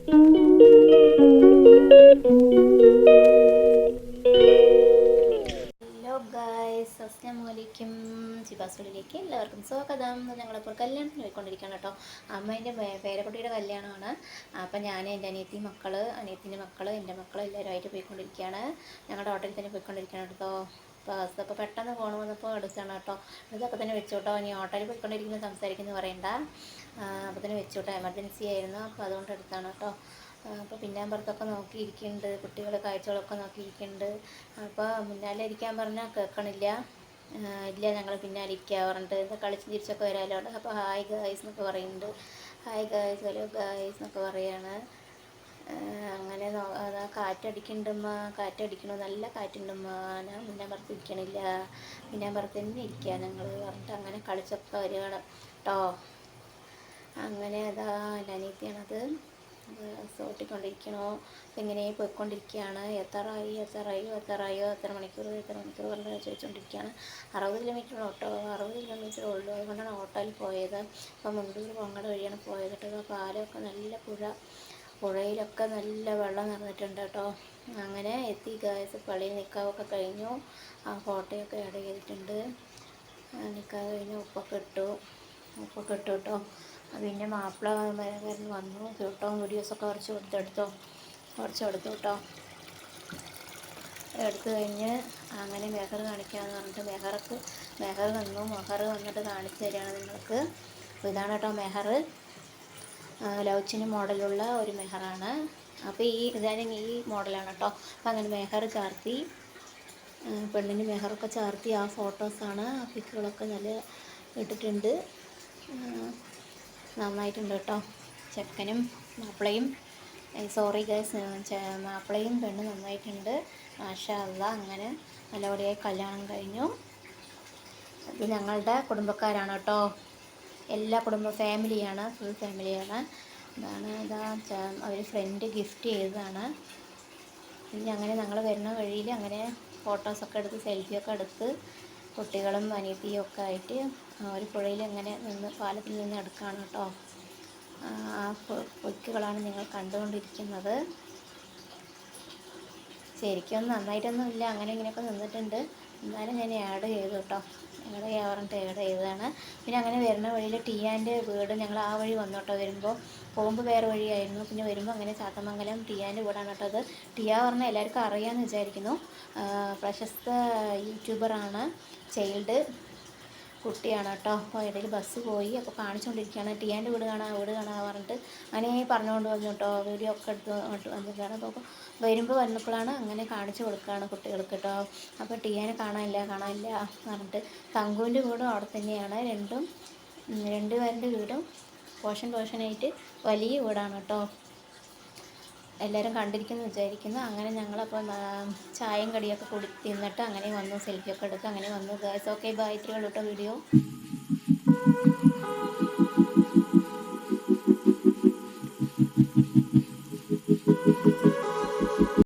Hello guys, അസ്സലാമു അലൈക്കും. ജിബാസുലിലേക്ക് എല്ലാവർക്കും സ്വാഗതം. ഞങ്ങളിപ്പോൾ കല്യാണത്തിന് പോയിക്കൊണ്ടിരിക്കുകയാണ് കേട്ടോ. അമ്മേൻ്റെ പേരക്കുട്ടിയുടെ കല്യാണമാണ്. അപ്പം ഞാൻ എൻ്റെ അനിയത്തിൻ്റെ മക്കൾ, എൻ്റെ മക്കൾ എല്ലാവരുമായിട്ട് പോയിക്കൊണ്ടിരിക്കുകയാണ്. ഞങ്ങളുടെ ഹോട്ടലിൽ തന്നെ പോയിക്കൊണ്ടിരിക്കുകയാണ് കേട്ടോ. അപ്പോൾ പെട്ടെന്ന് ഫോൺ വന്നപ്പോൾ എടുക്കുകയാണ് കേട്ടോ. ഇതൊക്കെ തന്നെ വെച്ചോട്ടോ. ഇനി ഹോട്ടലിൽ പോയിക്കൊണ്ടിരിക്കുന്നത് സംസാരിക്കുന്നു പറയണ്ട. അപ്പോൾ തന്നെ വെച്ചോട്ടോ. എമർജൻസി ആയിരുന്നു, അപ്പോൾ അതുകൊണ്ട് എടുത്താണ് കേട്ടോ. അപ്പോൾ പിന്നാമ്പുറത്തൊക്കെ നോക്കിയിരിക്കുന്നുണ്ട്, കുട്ടികൾ കാഴ്ചകളൊക്കെ നോക്കിയിരിക്കുന്നുണ്ട്. അപ്പോൾ മുന്നാലെ ഇരിക്കാൻ പറഞ്ഞാൽ കേൾക്കണില്ല. ഇല്ല ഞങ്ങൾ പിന്നാലെ ഇരിക്കുക പറഞ്ഞിട്ട് ഇത് കളിച്ച് തിരിച്ചൊക്കെ വരാമല്ലോ. അപ്പോൾ ഹായ് ഗായ്സ് എന്നൊക്കെ പറയുന്നുണ്ട്. ഹായ് ഗായ്സ്, ഹലോ ഗായ്സ് എന്നൊക്കെ പറയാണ്. അങ്ങനെ അതാ കാറ്റടിക്കണ്ടുമ്മ, കാറ്റടിക്കണു, നല്ല കാറ്റുണ്ടുമ്മ. ഞാൻ പിന്നാമ്പുറത്ത് ഇരിക്കണില്ല, പിന്നാമ്പുറത്ത് തന്നെ ഇരിക്കുക ഞങ്ങൾ പറഞ്ഞിട്ട് അങ്ങനെ കളിച്ചൊക്കെ വരികയാണ് കേട്ടോ. അങ്ങനെ അതാ എൻ്റെ അനിയത്തിയാണത് ഓട്ടിക്കൊണ്ടിരിക്കണോ. ഇങ്ങനെ പോയിക്കൊണ്ടിരിക്കുകയാണ്. എത്താറായോ, എത്ര മണിക്കൂർ പറഞ്ഞ് ചോദിച്ചുകൊണ്ടിരിക്കുകയാണ്. 60 കിലോമീറ്റർ ഓട്ടോ, 60 കിലോമീറ്റർ ഉള്ളൂ. അതുകൊണ്ടാണ് ഓട്ടോയിൽ പോയത്. അപ്പം മുണ്ടൂർ പൊങ്ങട വഴിയാണ് പോയത് കേട്ടോ. പാലമൊക്കെ നല്ല പുഴയിലൊക്കെ നല്ല വെള്ളം നിറഞ്ഞിട്ടുണ്ട് കേട്ടോ. അങ്ങനെ എത്തി ഗായ്സ്. പള്ളിയിൽ നിക്കാവൊക്കെ കഴിഞ്ഞു. ആ ഫോട്ടോയൊക്കെ ആഡ് ചെയ്തിട്ടുണ്ട്. നിക്കാവ് കഴിഞ്ഞ് ഉപ്പൊക്കെ ഇട്ടു കേട്ടോ. പിന്നെ മാപ്പിള വരൻ വന്നു കേട്ടോ. വീഡിയോസൊക്കെ കുറച്ച് എടുത്തു കേട്ടോ. എടുത്തു കഴിഞ്ഞ് അങ്ങനെ മെഹർ കാണിക്കാമെന്ന് പറഞ്ഞിട്ട് മെഹർ വന്നിട്ട് കാണിച്ചു തരികയാണ് നിങ്ങൾക്ക്. അപ്പോൾ ഇതാണ് കേട്ടോ മെഹർ. ലൗച്ചിന് മോഡലുള്ള ഒരു മെഹറാണ്. അപ്പോൾ ഇതാണെങ്കിൽ ഈ മോഡലാണ് കേട്ടോ. അപ്പോൾ അങ്ങനെ മെഹർ ചാർത്തി, പെണ്ണിന് മെഹറൊക്കെ ചാർത്തി ആ ഫോട്ടോസാണ്. ആ പിക്കുകളൊക്കെ നല്ല ഇട്ടിട്ടുണ്ട്. നന്നായിട്ടുണ്ട് കേട്ടോ. ചെക്കനും മാപ്പിളയും, സോറി ഗൈസ്, മാപ്പിളയും പെണ്ണ് നന്നായിട്ടുണ്ട്. മാഷാ അല്ലാ. അങ്ങനെ നല്ലപടിയായി കല്യാണം കഴിഞ്ഞു. ഇത് ഞങ്ങളുടെ കുടുംബക്കാരാണ് കേട്ടോ. എല്ലാ ഫാമിലിയാണ്, ഫുൾ ഫാമിലിയാണ്. ഇതാ അവർ ഫ്രണ്ട് ഗിഫ്റ്റ് ചെയ്തതാണ്. പിന്നെ അങ്ങനെ ഞങ്ങൾ വരുന്ന വഴിയിൽ അങ്ങനെ ഫോട്ടോസൊക്കെ എടുത്ത്, സെൽഫിയൊക്കെ എടുത്ത് കുട്ടികളും അനിയത്തിയും ഒക്കെ ആയിട്ട് ഒരു പുഴയിൽ അങ്ങനെ പാലത്തിൽ നിന്ന് എടുക്കുകയാണ് കേട്ടോ. ആ പൊയ്ക്കുകളാണ് നിങ്ങൾ കണ്ടുകൊണ്ടിരിക്കുന്നത്. ശരിക്കും നന്നായിട്ടൊന്നും ഇല്ല, അങ്ങനെ ഇങ്ങനെയൊക്കെ നിന്നിട്ടുണ്ട്. എന്നാലും ഞാൻ ആഡ് ചെയ്തു കേട്ടോ. ആഡ് ചെയ്തതാണ്. പിന്നെ അങ്ങനെ വരുന്ന വഴിയിൽ ടിയാൻ്റെ വീട്, ഞങ്ങൾ ആ വഴി വന്നു കേട്ടോ. പോകുമ്പോൾ വേറെ വഴിയായിരുന്നു. പിന്നെ വരുമ്പോൾ അങ്ങനെ ചാത്തമംഗലം ടിയാൻ്റെ വീടാണ് കേട്ടോ. അത് ടിയ പറഞ്ഞാൽ എല്ലാവർക്കും അറിയാമെന്ന് വിചാരിക്കുന്നു. പ്രശസ്ത യൂട്യൂബറാണ്, ചൈൽഡ് കുട്ടിയാണ് കേട്ടോ. അപ്പോൾ ഇടയിൽ ബസ് പോയി, അപ്പോൾ കാണിച്ചുകൊണ്ടിരിക്കുകയാണ്. ടിയാൻ്റെ വീട് കാണാൻ പറഞ്ഞിട്ട് അങ്ങനെ പറഞ്ഞുകൊണ്ട് വന്നു കേട്ടോ. വീഡിയോ ഒക്കെ എടുത്ത് വന്നിട്ടാണ്. അപ്പോൾ വന്നപ്പോഴാണ് അങ്ങനെ കാണിച്ചു കൊടുക്കുകയാണ് കുട്ടികൾക്ക് കേട്ടോ. അപ്പോൾ ടിയാനെ കാണാനില്ല പറഞ്ഞിട്ട്. തങ്കുവിൻ്റെ വീടും അവിടെ തന്നെയാണ്. രണ്ടുപേരുടെ വീടും പോർഷനായിട്ട് വലിയ വീടാണ് കേട്ടോ. എല്ലാവരും കണ്ടിരിക്കുന്നു വിചാരിക്കുന്നു. അങ്ങനെ ഞങ്ങളപ്പോൾ ചായയും കടിയൊക്കെ തിന്നിട്ട് അങ്ങനെ വന്നു, സെൽഫിയൊക്കെ എടുത്ത് അങ്ങനെ വന്നു ഗൈസ്. ഓക്കെ ബൈ, ഇത്രയേ ഉള്ളൂ കേട്ടോ വീഡിയോ.